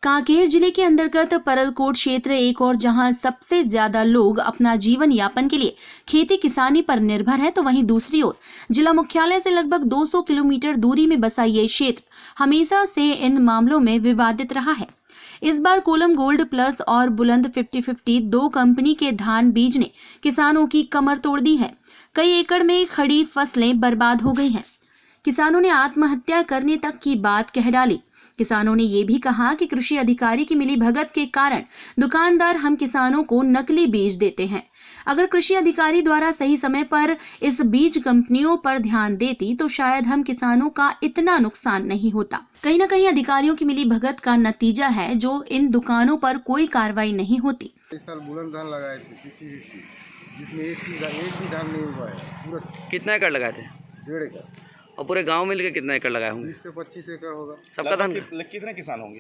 कांकेर जिले के अंतर्गत परलकोट क्षेत्र एक और जहां सबसे ज्यादा लोग अपना जीवन यापन के लिए खेती किसानी पर निर्भर है, तो वहीं दूसरी ओर जिला मुख्यालय से लगभग 200 किलोमीटर दूरी में बसा ये क्षेत्र हमेशा से इन मामलों में विवादित रहा है। इस बार कोलम गोल्ड प्लस और बुलंद 50-50 दो कंपनी के धान बीज ने किसानों की कमर तोड़ दी है। कई एकड़ में खड़ी फसलें बर्बाद हो गई हैं। किसानों ने आत्महत्या करने तक की बात कह डाली। किसानों ने ये भी कहा कि कृषि अधिकारी की मिलीभगत के कारण दुकानदार हम किसानों को नकली बीज देते हैं। अगर कृषि अधिकारी द्वारा सही समय पर इस बीज कंपनियों पर ध्यान देती तो शायद हम किसानों का इतना नुकसान नहीं होता। कहीं न कहीं अधिकारियों की मिलीभगत का नतीजा है जो इन दुकानों पर कोई कार्रवाई नहीं होती। इस साल बुलंद धान लगाए थे 50-50, जिसमें एक भी धान नहीं हुआ है। पूरा कितना एकड़ लगाए थे? 1.5 एकड़। और पूरे गांव मिलकर कितना एकड़ लगाए होंगे? 20 से 25 एकड़ होगा। सबका धान कितने किसान होंगे?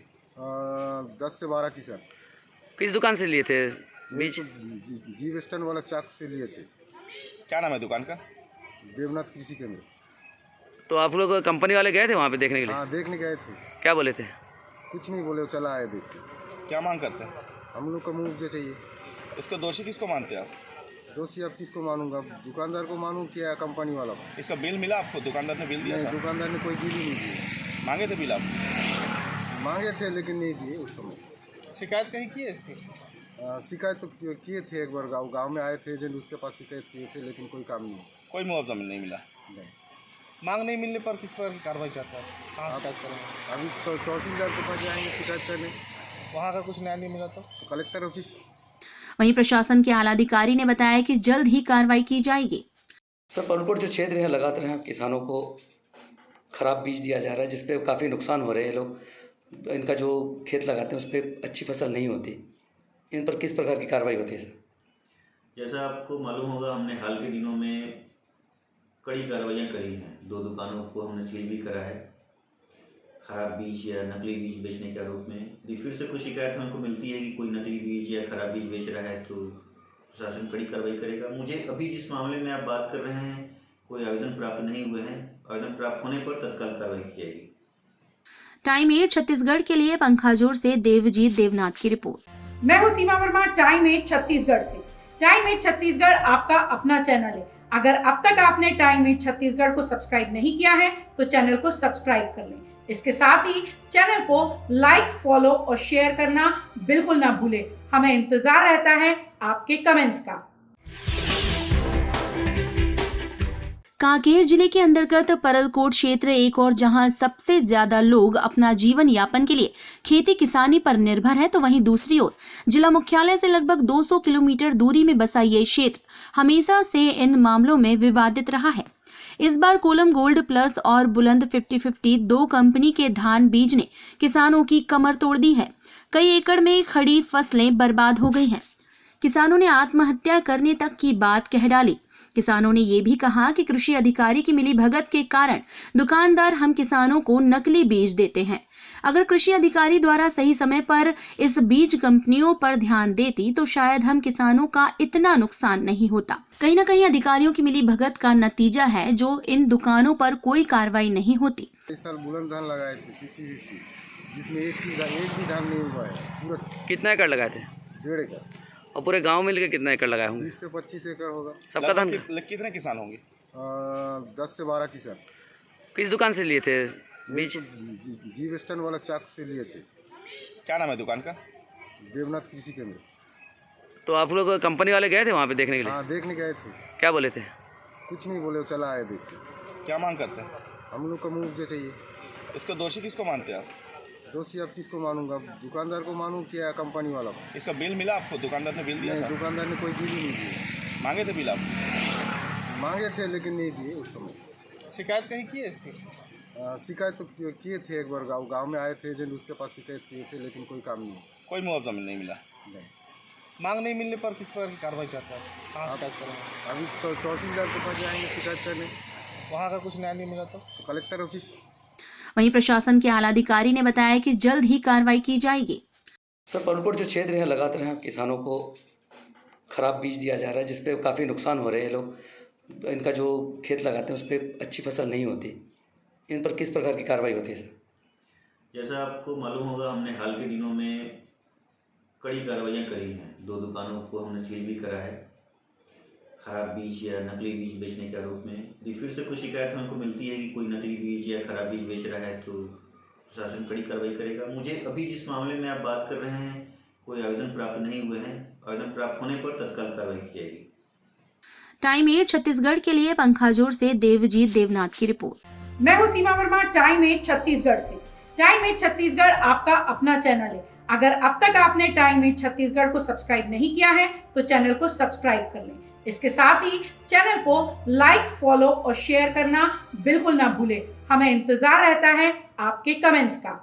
10 से 12 किसान। किस दुकान से लिए थे बीज? जी वेस्टर्न वाला चाक से लिए थे। क्या नाम है दुकान का? देवनाथ कृषि केंद्र। तो आप लोग कंपनी वाले गए थे वहाँ पे देखने के लिए? हाँ, देखने गए थे। क्या बोले थे? कुछ नहीं बोले, चला आए देख के। क्या मांग करते हैं? हम लोग को मुआवजा चाहिए। इसको दोषी किसको मानते हैं आप? दोषी अब किसको मानूंगा? दुकानदार को मानूं क्या कंपनी वाला को? इसका बिल मिला आपको? दुकानदार ने बिल दिया नहीं, था? दुकानदार ने कोई बिल ही नहीं दिया। मांगे थे बिल आप? मांगे थे लेकिन नहीं दिए उस समय। शिकायत कहीं की है इसकी? शिकायत तो किए थे, एक बार गांव में आए थे एजेंट, उसके पास शिकायत किए थे लेकिन कोई काम नहीं। कोई मुआवजा नहीं मिला? नहीं। मांग नहीं मिलने पर किस प्रकार की कार्रवाई चाहता है? कहाँ शिकायत करेंगे? अभी तो तहसीलदार के पास जाएंगे शिकायत करने। वहाँ का कुछ न्याय नहीं मिला तो कलेक्टर ऑफिस। वहीं प्रशासन के आला अधिकारी ने बताया कि जल्द ही कार्रवाई की जाएगी। सर, परलकोट जो क्षेत्र है लगातार यहाँ किसानों को खराब बीज दिया जा रहा है, जिसपे काफ़ी नुकसान हो रहे हैं। लोग इनका जो खेत लगाते हैं उस पर अच्छी फसल नहीं होती। इन पर किस प्रकार की कार्रवाई होती है सर? जैसा आपको मालूम होगा, हमने हाल के दिनों में कड़ी कार्रवाइयाँ करी हैं। 2 दुकानों को हमने सील भी करा है खराब बीज या नकली बीज बेचने के आरोप में। यदि फिर से कोई शिकायत हमको मिलती है कि कोई नकली बीज या खराब बीज बेच रहा है तो प्रशासन कड़ी कार्रवाई करेगा। मुझे अभी जिस मामले में आप बात कर रहे हैं कोई आवेदन प्राप्त नहीं हुए हैं। आवेदन प्राप्त होने पर तत्काल कार्रवाई की जाएगी। टाइम 8 छत्तीसगढ़ के लिए पंखाजोर से देवजीत देवनाथ की रिपोर्ट। मैं हूं सीमा वर्मा, टाइम 8 छत्तीसगढ़ से। टाइम 8 छत्तीसगढ़ आपका अपना चैनल है। अगर अब तक आपने टाइम 8 छत्तीसगढ़ को सब्सक्राइब नहीं किया है तो चैनल को सब्सक्राइब कर लें। इसके साथ ही चैनल को लाइक, फॉलो और शेयर करना बिल्कुल ना भूलें। हमें इंतजार रहता है आपके कमेंट्स का। कांकेर जिले के अंतर्गत परलकोट क्षेत्र एक और जहां सबसे ज्यादा लोग अपना जीवन यापन के लिए खेती किसानी पर निर्भर है, तो वहीं दूसरी ओर जिला मुख्यालय से लगभग 200 किलोमीटर दूरी में बसा ये क्षेत्र हमेशा से इन मामलों में विवादित रहा है। इस बार कोलम गोल्ड प्लस और बुलंद 50-50 दो कंपनी के धान बीज ने किसानों की कमर तोड़ दी है। कई एकड़ में खड़ी फसलें बर्बाद हो गई हैं। किसानों ने आत्महत्या करने तक की बात कह डाली। किसानों ने ये भी कहा कि कृषि अधिकारी की मिलीभगत के कारण दुकानदार हम किसानों को नकली बीज देते हैं। अगर कृषि अधिकारी द्वारा सही समय पर इस बीज कंपनियों पर ध्यान देती तो शायद हम किसानों का इतना नुकसान नहीं होता। कहीं न कहीं अधिकारियों की मिलीभगत का नतीजा है जो इन दुकानों पर कोई कार्रवाई नहीं होती। इस साल बुलंद धान लगाए थे 50-50, जिसमें एक भी धान नहीं हुआ है। पूरा कितना एकड़ लगाए थे? 1.5 एकड़। और पूरे गांव मिलकर कितना एकड़ लगाए होंगे? 20 से 25 एकड़ होगा। सबका धान कितने किसान होंगे? 10 से 12 किसान। किस दुकान से लिए थे बीज? जी वेस्टर्न वाला चाक से लिए थे। क्या नाम है दुकान का? देवनाथ कृषि केंद्र। तो आप लोग कंपनी वाले गए थे वहाँ पे देखने के लिए? हाँ, देखने गए थे। क्या बोले थे? कुछ नहीं बोले, चला आए देख के। क्या मांग करते हैं? हम लोग को मुआवजा चाहिए। इसको दोषी किसको मानते हैं आप? दोषी अब किसको मानूंगा? दुकानदार को मानूं क्या कंपनी वाला को? इसका बिल मिला आपको? दुकानदार ने बिल दिया नहीं, था? दुकानदार ने कोई बिल ही नहीं दिया। मांगे थे बिल आप? मांगे थे लेकिन नहीं दिए उस समय। शिकायत कहीं की है इसकी? शिकायत तो किए थे, एक बार गांव में आए थे एजेंट, उसके पास शिकायत किए थे लेकिन कोई काम नहीं। कोई मुआवजा नहीं मिला? नहीं। मांग नहीं मिलने पर किस प्रकार की कार्रवाई चाहता है? कहाँ शिकायत करेंगे? अभी तो तहसीलदार के पास जाएंगे शिकायत करने। वहाँ का कुछ न्याय नहीं मिला तो कलेक्टर ऑफिस। वहीं प्रशासन के आला अधिकारी ने बताया कि जल्द ही कार्रवाई की जाएगी। सर, परलकोट जो क्षेत्र है लगातार यहाँ किसानों को खराब बीज दिया जा रहा है, जिसपे काफ़ी नुकसान हो रहे हैं। लोग इनका जो खेत लगाते हैं उस पर अच्छी फसल नहीं होती। इन पर किस प्रकार की कार्रवाई होती है सर? जैसा आपको मालूम होगा, हमने हाल के दिनों में कड़ी कार्रवाइयाँ करी हैं। 2 दुकानों को हमने सील भी करा है खराब बीज या नकली बीज बेचने के आरोप में। यदि फिर से कोई शिकायत हमको मिलती है कि कोई नकली बीज या खराब बीज बेच रहा है तो प्रशासन कड़ी कार्रवाई करेगा। मुझे अभी जिस मामले में आप बात कर रहे हैं कोई आवेदन प्राप्त नहीं हुए हैं। आवेदन प्राप्त होने पर तत्काल कार्रवाई की जाएगी। टाइम 8 छत्तीसगढ़ के लिए पंखाजोर से देवजीत देवनाथ की रिपोर्ट। मैं हूं सीमा वर्मा, टाइम 8 छत्तीसगढ़ से। टाइम 8 छत्तीसगढ़ आपका अपना चैनल है। अगर अब तक आपने टाइम 8 छत्तीसगढ़ को सब्सक्राइब नहीं किया है तो चैनल को सब्सक्राइब कर लें। इसके साथ ही चैनल को लाइक, फॉलो और शेयर करना बिल्कुल ना भूलें। हमें इंतजार रहता है आपके कमेंट्स का।